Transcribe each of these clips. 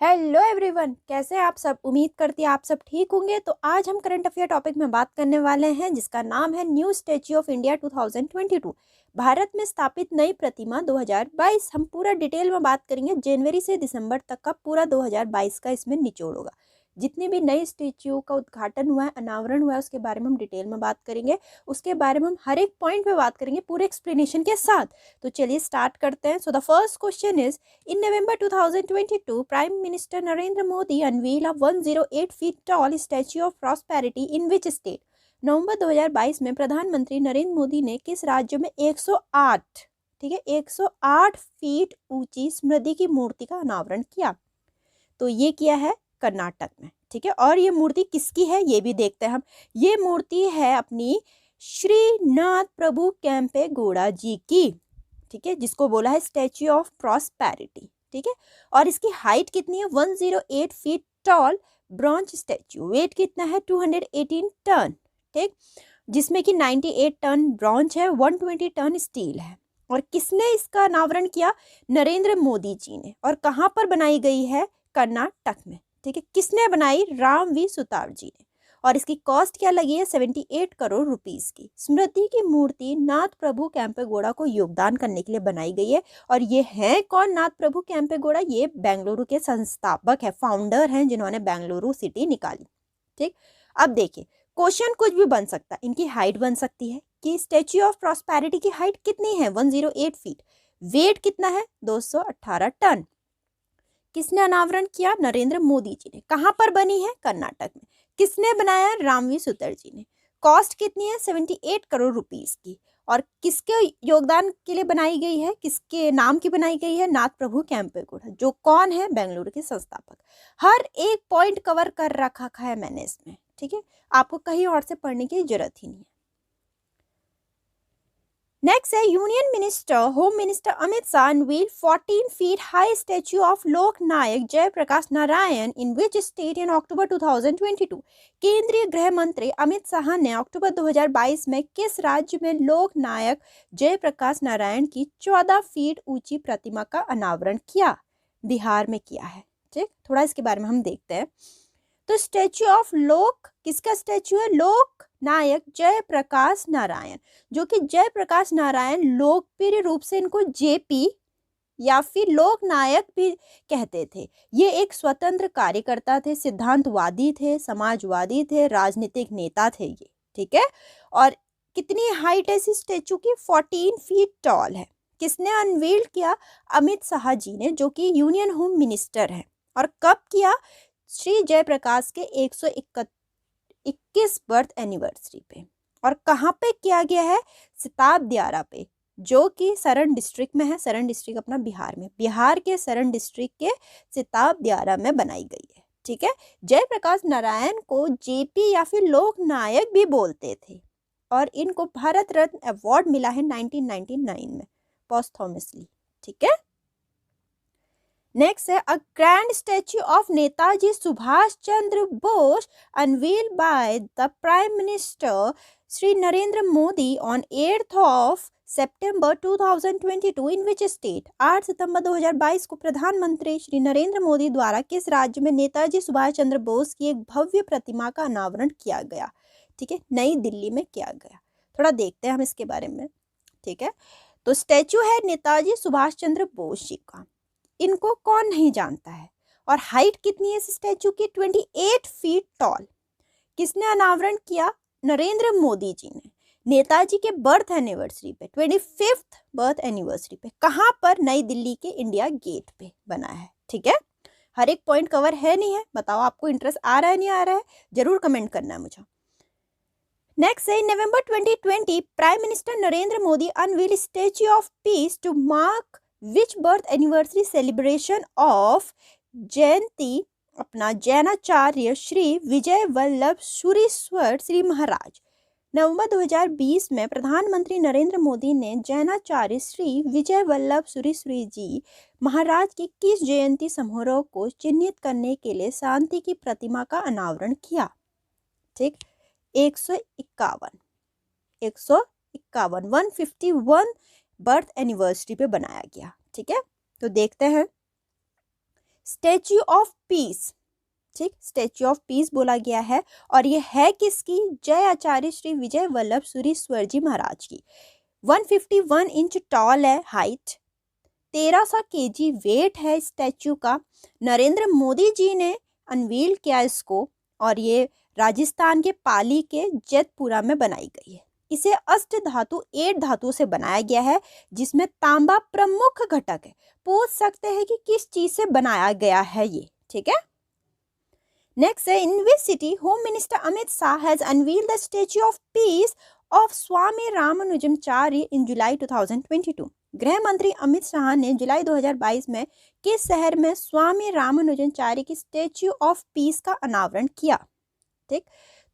Hello everyone, कैसे हैं आप सब। उम्मीद करती है आप सब ठीक होंगे। तो आज हम करंट अफेयर टॉपिक में बात करने वाले हैं जिसका नाम है new statue of India 2022, Bharat में स्थापित नई प्रतिमा 2022। हम पूरा डिटेल में बात करेंगे। जनवरी से दिसंबर तक का पूरा 2022 का इसमें निचोड़ होगा। जितनी भी नई स्टैच्यू का उद्घाटन हुआ है, अनावरण हुआ है, उसके बारे में हम डिटेल में बात करेंगे। उसके बारे में हम हर एक पॉइंट पे बात करेंगे पूरे एक्सप्लेनेशन के साथ। तो चलिए स्टार्ट करते हैं। So the first question is, in November 2022, Prime Minister Narendra Modi unveiled a 108 feet tall Statue of Prosperity in which state? नवंबर 2022 में प्रधानमंत्री नरेंद्र मोदी ने किस राज्य में 108, ठीक है, 108 फीट ऊंची स्मृति की मूर्ति का अनावरण किया? तो ये किया है कर्नाटक में, ठीक है। और ये मूर्ति किसकी है ये भी देखते हैं हम। ये मूर्ति है अपनी श्रीनाथ प्रभु कैंपे गौड़ा जी की, ठीक है, जिसको बोला है स्टैच्यू ऑफ प्रॉस्पेरिटी, ठीक है। और इसकी हाइट कितनी है? 108 feet tall bronze statue. Weight कितना है? 218 टन, ठीक, जिसमें कि 98 टन ब्रॉन्ज है, 120 टन स्टील है। और किसने इसका अनावरण किया? नरेंद्र मोदी जी ने। और कहाँ पर बनाई गई है? कर्नाटक में, ठीक है। किसने बनाई? राम वी सुतार जी ने। और इसकी कॉस्ट क्या लगी है? 78 करोड़ रुपीस की। स्मृति की मूर्ति नाथ प्रभु कैंपेगौड़ा को योगदान करने के लिए बनाई गई है। और ये है कौन? नाथ प्रभु कैंपेगौड़ा। ये बेंगलुरु के संस्थापक है, फाउंडर हैं, जिन्होंने बेंगलुरु सिटी निकाली, ठीक। अब देखिए, क्वेश्चन कुछ भी बन सकता है। इनकी हाइट बन सकती है कि स्टैच्यू ऑफ प्रॉस्पेरिटी की हाइट कितनी है? 108 फीट। वेट कितना है? 218 टन। किसने अनावरण किया? नरेंद्र मोदी जी ने। कहाँ पर बनी है? कर्नाटक में। किसने बनाया? रामवी सुतर जी ने। कॉस्ट कितनी है? 78 करोड़ रुपीस की। और किसके योगदान के लिए बनाई गई है? किसके नाम की बनाई गई है? नाथ प्रभु कैंपेगौड़ा, जो कौन है? बेंगलुरु के संस्थापक। हर एक पॉइंट कवर कर रखा है मैंने इसमें, ठीक है। आपको कहीं और से पढ़ने की जरूरत ही नहीं है। नेक्स्ट है, union minister home minister Amit Shah unveil 14 feet high statue of लोक नायक जयप्रकाश नारायण इन विच स्टेट इन अक्टूबर 2022। केंद्रीय गृह मंत्री अमित शाह ने अक्टूबर 2022 में किस राज्य में लोक नायक जयप्रकाश नारायण की 14 फीट ऊंची प्रतिमा का अनावरण किया? बिहार में किया है, ठीक। थोड़ा इसके बारे में हम देखते हैं। तो स्टैच्यू ऑफ लोक किसका स्टैच्यू है? लोक नायक जयप्रकाश नारायण, जो कि जयप्रकाश नारायण लोकप्रिय रूप से इनको जेपी या फिर लोक नायक भी कहते थे। ये एक स्वतंत्र कार्यकर्ता थे, सिद्धांतवादी थे, समाजवादी थे, राजनीतिक नेता थे ये, ठीक है। और कितनी हाइट है इस स्टैच्यू की? 14 फीट टॉल है। किसने अनवील किया? अमित शाह जी ने, जो कि यूनियन होम मिनिस्टर है। और कब किया? श्री जयप्रकाश के 121 बर्थ एनिवर्सरी पे। और कहाँ पे किया गया है? सिताब दियारा पे, जो कि सरन डिस्ट्रिक्ट में है। सरन डिस्ट्रिक्ट अपना बिहार में, बिहार के सरन डिस्ट्रिक्ट के सिताब दियारा में बनाई गई है, ठीक है। जयप्रकाश नारायण को जेपी या फिर लोक नायक भी बोलते थे। और इनको भारत रत्न अवार्ड मिला है 1999 में पोस्टोमसली, ठीक है। नेक्स्ट है, a grand statue of Netaji Subhash Chandra Bose unveiled by the prime minister Shri Narendra Modi on 8th of September 2022 in which state? 8 सितंबर 2022 को प्रधानमंत्री श्री नरेंद्र मोदी द्वारा किस राज्य में नेताजी सुभाष चंद्र बोस की एक भव्य प्रतिमा का अनावरण किया गया? ठीक है, नई दिल्ली में किया गया। थोड़ा देखते हैं हम इसके बारे में, ठीक है। तो स्टैच्यू है नेताजी सुभाष चंद्र बोस जी का। इनको कौन नहीं जानता है। और हाइट कितनी है इस स्टैच्यू की? 28 फीट टॉल। किसने अनावरण किया? नरेंद्र मोदी जी ने। नेताजी के बर्थ एनिवर्सरी पे, 25th बर्थ एनिवर्सरी पे। कहाँ पर? नई दिल्ली के इंडिया गेट पे बना है, ठीक है। हर एक पॉइंट कवर है नहीं है? बताओ आपको इंटरेस्ट आ रहा है नहीं आ रहा है? जरूर कमेंट करना है मुझे। नेक्स्ट है, November 2020 prime minister Narendra Modi unveil statue of peace to mark which birth anniversary celebration of jayanti अपना जैनाचार्य श्री विजय वल्लभ सुरीश्वर श्री महाराज। नवंबर 2020 में प्रधानमंत्री नरेंद्र मोदी ने जैनाचार्य श्री विजय वल्लभ सुरीश्वर जी महाराज की किस जयंती समारोह को चिन्हित करने के लिए शांति की प्रतिमा का अनावरण किया? ठीक, 151 151 बर्थ एनिवर्सरी पे बनाया गया, ठीक है। तो देखते हैं स्टैच्यू ऑफ पीस, ठीक, स्टैच्यू ऑफ पीस बोला गया है। और ये है किसकी? जय आचार्य श्री विजय वल्लभ सूरीश्वर जी महाराज की। 151 इंच टॉल है हाइट, 1300 केजी वेट है स्टैच्यू का। नरेंद्र मोदी जी ने अनवील किया इसको, और ये राजस्थान के पाली के जेतपुरा में बनाई गई है। इसे अष्ट धातु 8 धातु से बनाया गया है, जिसमें तांबा प्रमुख घटक है। पूछ सकते हैं कि किस चीज से बनाया गया है ये, ठीक है। नेक्स्ट है, in which city home minister Amit Shah has unveiled the statue of peace of Swami Ramanujamcharya in July 2022। गृह मंत्री अमित शाह ने जुलाई 2022 में किस शहर में स्वामी रामानुजमचार्य की स्टैच्यू ऑफ पीस का अनावरण किया? ठीक,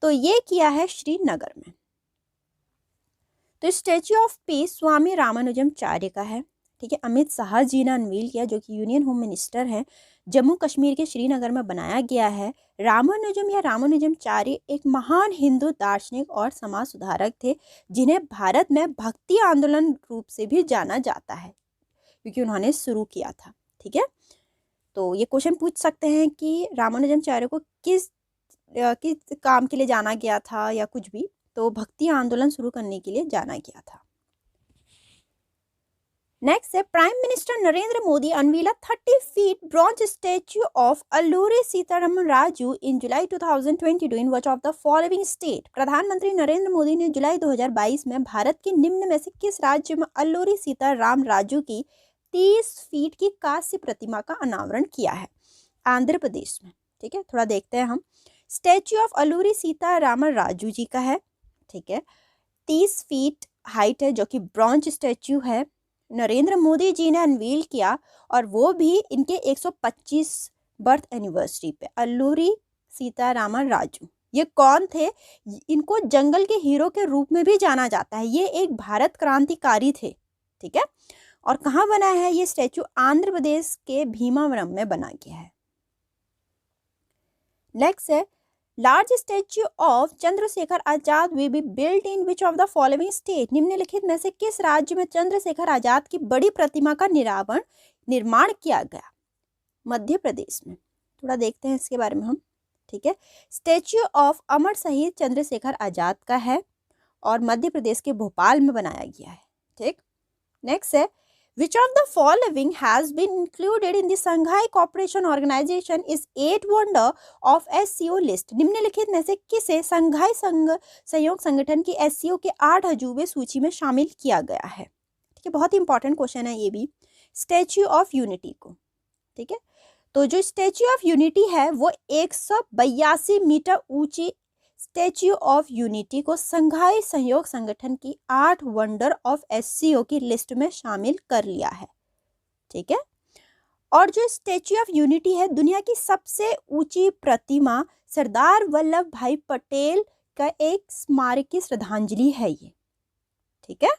तो ये किया है श्रीनगर में। तो स्टैच्यू ऑफ पीस स्वामी रामानुजमचार्य का है, ठीक है। अमित शाह जी ने अनवील किया, जो कि यूनियन होम मिनिस्टर हैं। जम्मू कश्मीर के श्रीनगर में बनाया गया है। रामानुजम या रामानुजमचार्य एक महान हिंदू दार्शनिक और समाज सुधारक थे, जिन्हें भारत में भक्ति आंदोलन रूप से भी जाना जाता है, क्योंकि उन्होंने शुरू किया था, ठीक है। तो ये क्वेश्चन पूछ सकते हैं कि रामानुजमचार्य को किस काम के लिए जाना गया था या कुछ भी, तो भक्ति आंदोलन शुरू करने के लिए जाना गया था। नेक्स्ट है, prime minister Narendra Modi unveiled 30 feet bronze statue of Alluri Sitaraman Raju in July 2022 in which of the following state. प्रधानमंत्री नरेंद्र मोदी ने जुलाई 2022 में भारत के निम्न में से किस राज्य में अल्लूरी सीताराम राजू की 30 फीट की कांस्य प्रतिमा का अनावरण किया है? आंध्र प्रदेश में, ठीक है। थोड़ा देखते हैं हम। स्टैच्यू ऑफ अल्लूरी सीतारामन राजू जी का है, ठीक है। 30 फीट हाइट है, जो कि ब्रॉन्ज स्टैच्यू है। नरेंद्र मोदी जी ने अनवील किया, और वो भी इनके 125 बर्थ एनिवर्सरी पे। अल्लूरी सीतारामन राजू ये कौन थे? इनको जंगल के हीरो के रूप में भी जाना जाता है। ये एक भारत क्रांतिकारी थे, ठीक है। और कहाँ बना है ये स्टैच्यू? आंध्र प्रदेश के भीमावरम में बना गया है। नेक्स्ट है, large statue of Chandrashekhar Azad will be built in which of the following state. निम्नलिखित में से किस राज्य में चंद्रशेखर आजाद की बड़ी प्रतिमा का निर्माण किया गया? मध्य प्रदेश में। थोड़ा देखते हैं इसके बारे में हम, ठीक है। स्टैच्यू ऑफ अमर शहीद चंद्रशेखर आजाद का है, और मध्य प्रदेश के भोपाल में बनाया गया है, ठीक। नेक्स्ट है, which of the following has been included in the Shanghai Cooperation Organization is 8 wonder of SCO list। निम्नलिखित में से किसे संघाई सहयोग संगठन की SCO के 8 अजूबे सूची में शामिल किया गया है? ठीक है, बहुत ही इंपॉर्टेंट क्वेश्चन है ये भी। स्टैच्यू ऑफ यूनिटी को, ठीक है। तो जो स्टैच्यू ऑफ यूनिटी है वो 182 मीटर ऊंची स्टैच्यू ऑफ यूनिटी को संघाई सहयोग संगठन की 8 वंडर ऑफ SCO की लिस्ट में शामिल कर लिया है, ठीक है। और जो स्टैच्यू ऑफ यूनिटी है, दुनिया की सबसे ऊंची प्रतिमा सरदार वल्लभ भाई पटेल का एक स्मारकीय श्रद्धांजलि है ये, ठीक है।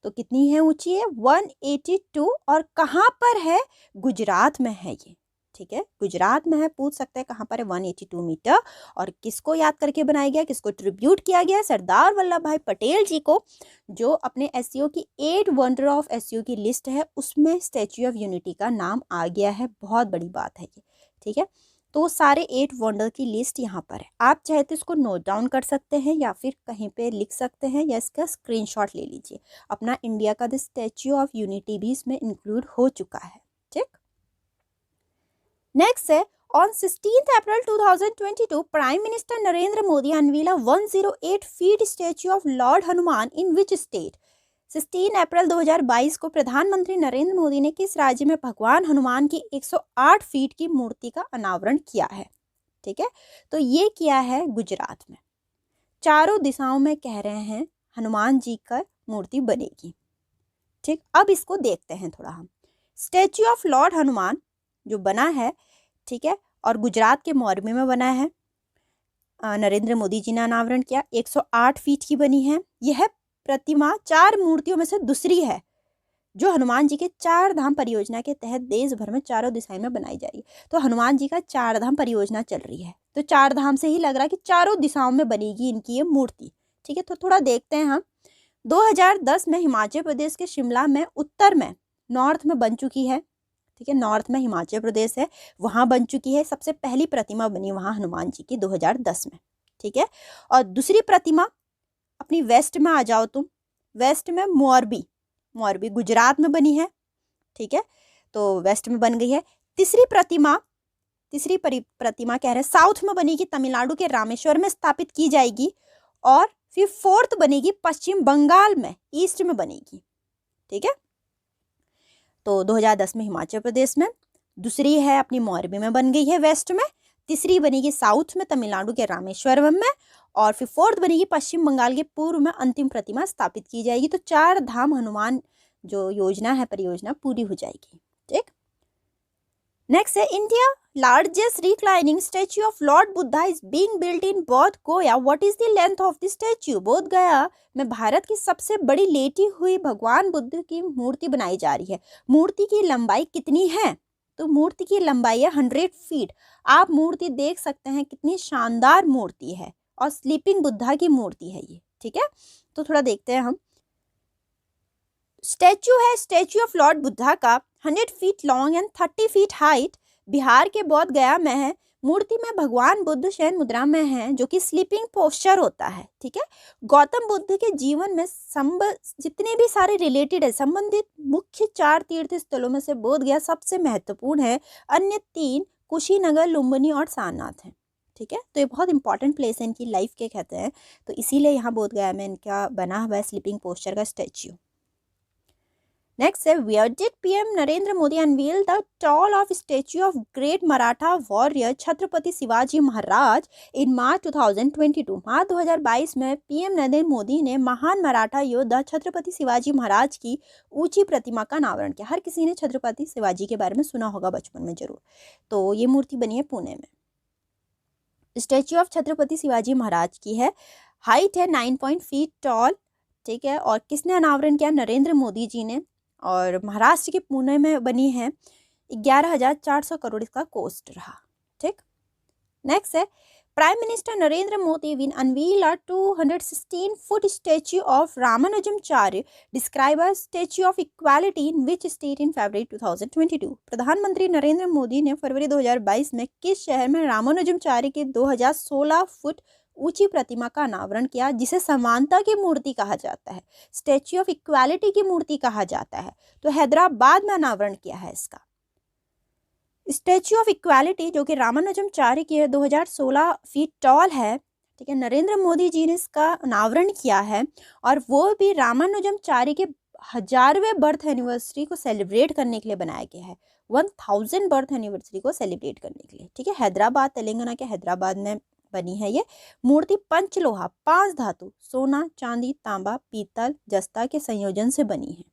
तो कितनी है ऊंची है? 182। और कहाँ पर है? गुजरात में है ये, ठीक है। गुजरात में है। पूछ सकते हैं कहाँ पर है? 182 मीटर। और किसको याद करके बनाया गया, किसको ट्रिब्यूट किया गया? सरदार वल्लभ भाई पटेल जी को, जो अपने SCO की 8 वंडर ऑफ SCO की लिस्ट है उसमें स्टैच्यू ऑफ यूनिटी का नाम आ गया है। बहुत बड़ी बात है ये, ठीक है। तो सारे 8 वंडर की लिस्ट यहाँ पर है। आप चाहे तो इसको नोट डाउन कर सकते हैं, या फिर कहीं पे लिख सकते हैं, या इसका स्क्रीनशॉट ले लीजिए। अपना इंडिया का द स्टैच्यू ऑफ यूनिटी भी इसमें इंक्लूड हो चुका है, ठीक। नेक्स्ट है, on 16 April 2022 prime minister Narendra Modi unveiled 108 feet statue of lord Hanuman in which state. 16 अप्रैल 2022 को प्रधानमंत्री नरेंद्र मोदी ने किस राज्य में भगवान हनुमान की 108 फीट की मूर्ति का अनावरण किया है? ठीक है, तो ये किया है गुजरात में। चारों दिशाओं में कह रहे हैं हनुमान जी का मूर्ति बनेगी, ठीक। अब इसको देखते हैं थोड़ा हम। स्टैच्यू ऑफ लॉर्ड हनुमान जो बना है, ठीक है, और गुजरात के मोरबी में बना है। नरेंद्र मोदी जी ने अनावरण किया। 108 फीट की बनी है। यह प्रतिमा 4 मूर्तियों में से दूसरी है जो हनुमान जी के 4 धाम परियोजना के तहत देश भर में चारों दिशाओं में बनाई जा रही है। तो हनुमान जी का 4 धाम परियोजना चल रही है, तो 4 धाम से ही लग रहा है कि चारों दिशाओं में बनेगी इनकी ये मूर्ति, ठीक है। तो थोड़ा देखते हैं हम। 2010 में हिमाचल प्रदेश के शिमला में उत्तर में नॉर्थ में बन चुकी है, ठीक है। नॉर्थ में हिमाचल प्रदेश है, वहाँ बन चुकी है, सबसे पहली प्रतिमा बनी वहाँ हनुमान जी की 2010 में, ठीक है। और दूसरी प्रतिमा अपनी वेस्ट में आ जाओ तुम, वेस्ट में मोरबी, मोरबी गुजरात में बनी है, ठीक है, तो वेस्ट में बन गई है। तीसरी प्रतिमा कह रहे हैं साउथ में बनेगी, तमिलनाडु के रामेश्वर में स्थापित की जाएगी। और फिर फोर्थ बनेगी पश्चिम बंगाल में, ईस्ट में बनेगी, ठीक है। तो 2010 में हिमाचल प्रदेश में, दूसरी है अपनी मोरबी में बन गई है वेस्ट में, तीसरी बनेगी साउथ में तमिलनाडु के रामेश्वरम में, और फिर फोर्थ बनेगी पश्चिम बंगाल के पूर्व में अंतिम प्रतिमा स्थापित की जाएगी। तो 4 धाम हनुमान जो योजना है, परियोजना पूरी हो जाएगी, ठीक। नेक्स्ट है India largest reclining statue of Lord Buddha is being built in बोध गया। What is the length of the statue? बोध गया में भारत की सबसे बड़ी लेटी हुई भगवान बुद्ध की मूर्ति बनाई जा रही है। मूर्ति की लंबाई कितनी है? तो मूर्ति की लंबाई है 100 फीट। आप मूर्ति देख सकते हैं, कितनी शानदार मूर्ति है, और स्लीपिंग बुद्धा की मूर्ति है ये, ठीक है। तो थोड़ा देखते हैं हम। स्टैच्यू है स्टैच्यू ऑफ लॉर्ड बुद्धा का 100 feet long and 30 feet height, Bihar के बोध गया में है। मूर्ति में भगवान बुद्ध शयन मुद्रा में हैं, जो कि स्लीपिंग पोस्चर होता है, ठीक है। गौतम बुद्ध के जीवन में जितने भी सारे रिलेटेड है संबंधित मुख्य 4 तीर्थ स्थलों में से बोध गया सबसे महत्वपूर्ण है। अन्य 3 कुशीनगर, लुम्बिनी और सारनाथ हैं, ठीक है। तो ये बहुत इंपॉर्टेंट प्लेस है इनकी लाइफ के, कहते हैं, तो इसीलिए यहाँ बोध गया में इनका बना हुआ है स्लीपिंग पोस्चर का स्टैच्यू। नेक्स्ट है where did PM Narendra Modi unveil the tall of statue of great Maratha warrior Chhatrapati Shivaji Maharaj in March 2022। मार्च 2022 में पीएम नरेंद्र मोदी ने महान मराठा योद्धा छत्रपति शिवाजी महाराज की ऊंची प्रतिमा का अनावरण किया। हर किसी ने छत्रपति शिवाजी के बारे में सुना होगा बचपन में जरूर। तो ये मूर्ति बनी है पुणे में। स्टैच्यू ऑफ छत्रपति शिवाजी महाराज की है, हाइट है 9 फीट टॉल, ठीक है। और किसने अनावरण किया? नरेंद्र मोदी जी ने। और महाराष्ट्र के पुणे में बनी है। 11,400 करोड़ इसका कॉस्ट रहा, ठीक। नेक्स्ट है prime minister Narendra Modi will unveil a 216 foot statue of Ramanujamcharya describe a statue of equality in which state in February 2022। प्रधानमंत्री नरेंद्र मोदी ने फरवरी 2022 में किस शहर में रामानुजमचार्य की 2016 फुट ऊंची प्रतिमा का अनावरण किया, जिसे समानता की मूर्ति कहा जाता है, स्टैच्यू ऑफ इक्वालिटी की मूर्ति कहा जाता है? तो हैदराबाद में अनावरण किया है इसका। स्टैच्यू ऑफ इक्वालिटी जो कि रामानुजमचार्य की 2016 फीट टॉल है, ठीक है। नरेंद्र मोदी जी ने इसका अनावरण किया है, और वो भी रामानुजमचार्य के 1000वें बर्थ एनिवर्सरी को सेलिब्रेट करने के लिए बनाया गया है। 1000 बर्थ एनिवर्सरी को सेलिब्रेट करने के लिए, ठीक है। हैदराबाद, तेलंगाना के हैदराबाद में बनी है ये मूर्ति। पंचलोहा 5 धातु सोना, चांदी, तांबा, पीतल, जस्ता के संयोजन से बनी है।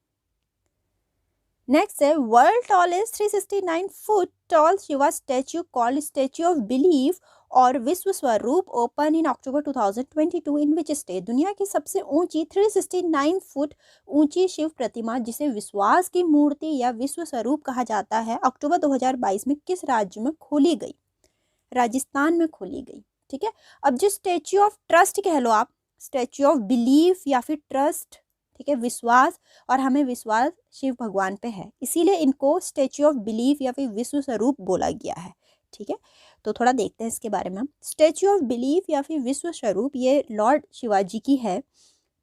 नेक्स्ट है world tallest 369 foot tall Shiva statue called statue of belief और विश्व स्वरूप open in October 2022 in which state. दुनिया की सबसे ऊंची 369 फुट ऊंची शिव प्रतिमा, जिसे विश्वास की मूर्ति या विश्व स्वरूप कहा जाता है, अक्टूबर 2022 में किस राज्य में खोली गई? राजस्थान में खोली गई, ठीक है। अब जो स्टैच्यू ऑफ ट्रस्ट कह लो आप, स्टैच्यू ऑफ बिलीफ या फिर ट्रस्ट, ठीक है, विश्वास, और हमें विश्वास शिव भगवान पे है, इसीलिए इनको स्टैच्यू ऑफ बिलीफ या फिर विश्व स्वरूप बोला गया है, ठीक है। तो थोड़ा देखते हैं इसके बारे में। स्टैच्यू ऑफ बिलीफ या फिर विश्व स्वरूप ये लॉर्ड शिवाजी की है।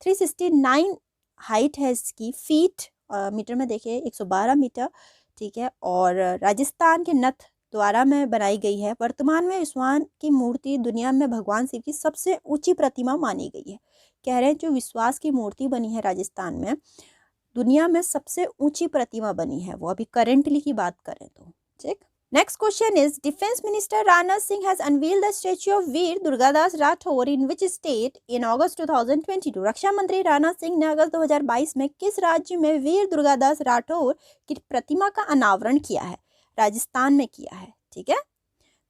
369 हाइट है इसकी, फीट मीटर में देखिए 112 मीटर, ठीक है। और राजस्थान के नथ द्वारा में बनाई गई है। वर्तमान में विश्वास की मूर्ति दुनिया में भगवान शिव की सबसे ऊंची प्रतिमा मानी गई है। कह रहे हैं जो विश्वास की मूर्ति बनी है राजस्थान में, दुनिया में सबसे ऊंची प्रतिमा बनी है वो, अभी करेंटली की बात करें तो, ठीक। Next question is defence minister Rajnath Singh has unveiled the statue of Veer Durgadas Rathore in which state in August 2022। रक्षा मंत्री राजनाथ सिंह ने अगस्त 2022 में किस राज्य में वीर दुर्गादास राठौर की प्रतिमा का अनावरण किया है? राजस्थान में किया है, ठीक है।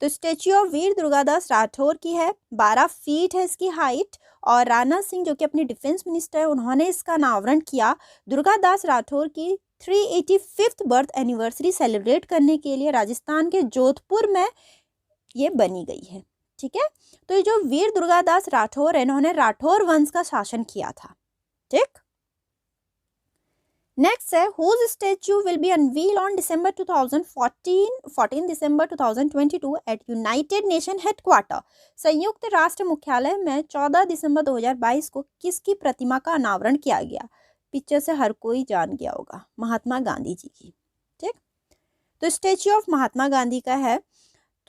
तो स्टैच्यू ऑफ वीर दुर्गादास राठौर की है, 12 फीट है इसकी हाइट, और राजनाथ सिंह जो कि अपने डिफेंस मिनिस्टर है, उन्होंने इसका अनावरण किया दुर्गादास राठौर की 385th बर्थ एनिवर्सरी सेलिब्रेट करने के लिए राजस्थान के जोधपुर में ये बनी गई है, ठीक है। तो ये जो वीर दुर्गादास राठौर है, इन्होंने राठौर वंश का शासन किया था, ठीक। नेक्स्ट है whose statue will be unveiled on December 14 December 2022 at United Nation headquarter. संयुक्त राष्ट्र मुख्यालय में 14 दिसंबर 2022 को किसकी प्रतिमा का अनावरण किया गया? पिक्चर से हर कोई जान गया होगा, महात्मा गांधी जी की। ठीक, तो स्टेच्यू ऑफ महात्मा गांधी का है।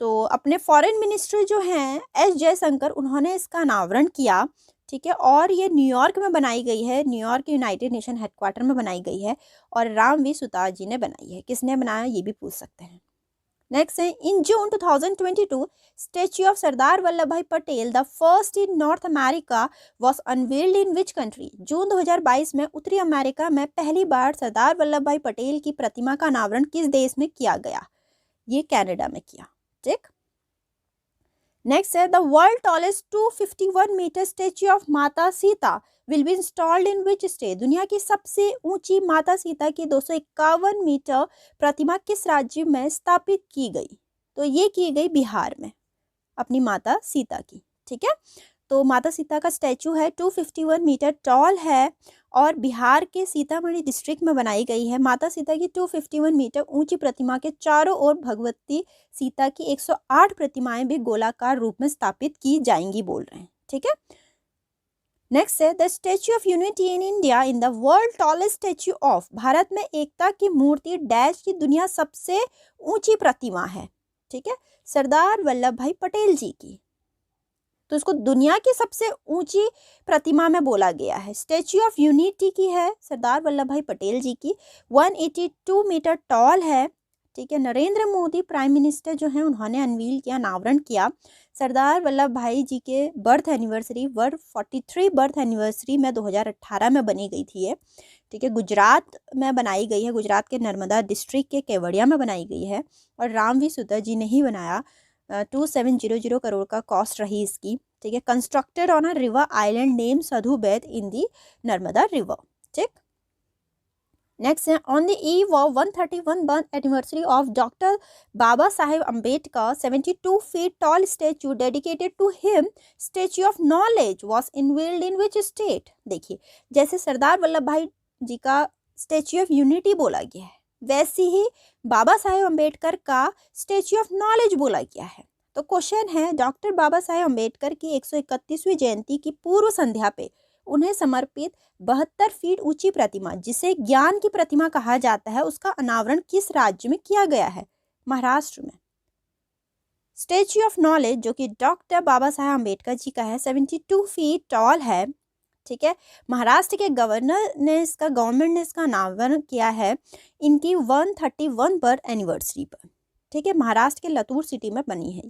तो अपने फॉरेन मिनिस्टर जो हैं एस जयशंकर, उन्होंने इसका अनावरण किया। ठीक है, और ये न्यूयॉर्क में बनाई गई है, न्यूयॉर्क यूनाइटेड नेशन हेडक्वार्टर में बनाई गई है और रामवीर सुतार जी ने बनाई है। किसने बनाया ये भी पूछ सकते हैं। नेक्स्ट है in June 2022 statue of Sardar Vallabh Bhai Patel the first in North America was unveiled in which country? जून 2022 में उत्तरी अमेरिका में पहली बार सरदार वल्लभ भाई पटेल की प्रतिमा का अनावरण किस देश में किया गया? ये कनाडा में किया। ठीक, नेक्स्ट है the world tallest 251 metre statue of Mata Sita will be installed in which state? दुनिया की सबसे ऊंची माता सीता की 251 मीटर प्रतिमा किस राज्य में स्थापित की गई? तो ये की गई बिहार में, अपनी माता सीता की। ठीक है, तो माता सीता का स्टैचू है 251 मीटर टॉल है और बिहार के सीतामढ़ी डिस्ट्रिक्ट में बनाई गई है। माता सीता की 251 मीटर ऊंची प्रतिमा के चारों ओर भगवती सीता की 108 प्रतिमाएं भी गोलाकार रूप में स्थापित की जाएंगी बोल रहे हैं। ठीक है, नेक्स्ट है the statue of unity in India in the world tallest statue of? Bharat में एकता की मूर्ति डैश की दुनिया सबसे ऊंची प्रतिमा है। ठीक है, सरदार वल्लभ भाई पटेल जी की, तो इसको दुनिया की सबसे ऊंची प्रतिमा में बोला गया है। स्टैच्यू ऑफ यूनिटी की है सरदार वल्लभ भाई पटेल जी की, 182 मीटर टॉल है। ठीक है, नरेंद्र मोदी प्राइम मिनिस्टर जो हैं उन्होंने अनवील किया, अनावरण किया। सरदार वल्लभ भाई जी के बर्थ एनिवर्सरी 143 बर्थ एनिवर्सरी में 2018 में बनी गई थी ये। ठीक है, गुजरात में बनाई गई है, गुजरात के नर्मदा डिस्ट्रिक्ट के केवड़िया में बनाई गई है और रामवीर सुतार जी ने ही बनाया। 2700 करोड़ का कॉस्ट रही इसकी। ठीक है, constructed on a river island name Sadhu Bet in the Narmada river. ठीक, नेक्स्ट है on the eve of 131 birth anniversary of doctor Baba Saheb Ambedkar 72 feet tall statue dedicated to him statue of knowledge was unveiled in which state? देखिए, जैसे सरदार वल्लभ भाई जी का statue of unity बोला गया है, वैसे ही बाबा साहेब अम्बेडकर का स्टैच्यू ऑफ नॉलेज बोला गया है। तो क्वेश्चन है डॉक्टर बाबा साहेब अम्बेडकर की 131वीं जयंती की पूर्व संध्या पे उन्हें समर्पित 72 फीट ऊंची प्रतिमा, जिसे ज्ञान की प्रतिमा कहा जाता है, उसका अनावरण किस राज्य में किया गया है? महाराष्ट्र में। स्टैच्यू ऑफ नॉलेज जो कि डॉक्टर बाबा साहेब अम्बेडकर जी का है 72 फीट टॉल है। ठीक है, महाराष्ट्र के गवर्नमेंट ने इसका अनावरण किया है इनकी 131 बर्थ एनिवर्सरी पर। ठीक है, महाराष्ट्र के लतूर सिटी में बनी है।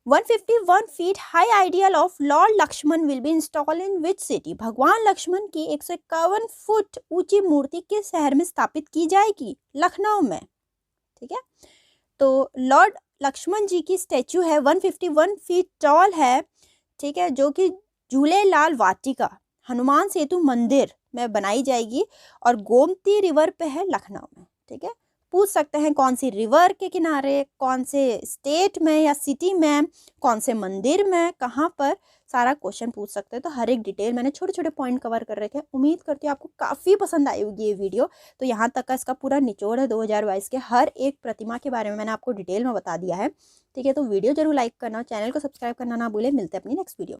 151 feet high ideal of lord Lakshman will be install in which city? भगवान लक्ष्मण की 151 फुट ऊंची मूर्ति किस शहर में स्थापित की जाएगी? लखनऊ में। ठीक है, तो लॉर्ड लक्ष्मण जी की स्टैचू है 151 फीट टॉल है। ठीक है, जो कि झूलेलाल वाटिका हनुमान सेतु मंदिर में बनाई जाएगी और गोमती रिवर पे है लखनऊ में। ठीक है, पूछ सकते हैं कौन सी रिवर के किनारे, कौन से स्टेट में या सिटी में, कौन से मंदिर में, कहाँ पर, सारा क्वेश्चन पूछ सकते हैं। तो हर एक डिटेल मैंने छोटे छोटे पॉइंट कवर कर रखे हैं। उम्मीद करती हूँ आपको काफ़ी पसंद आई होगी ये वीडियो। तो यहाँ तक का इसका पूरा निचोड़ है 2022 के हर एक प्रतिमा के बारे में मैंने आपको डिटेल में बता दिया है। ठीक है, तो वीडियो जरूर लाइक करना, चैनल को सब्सक्राइब करना ना भूलें। मिलते हैं अपनी नेक्स्ट वीडियो।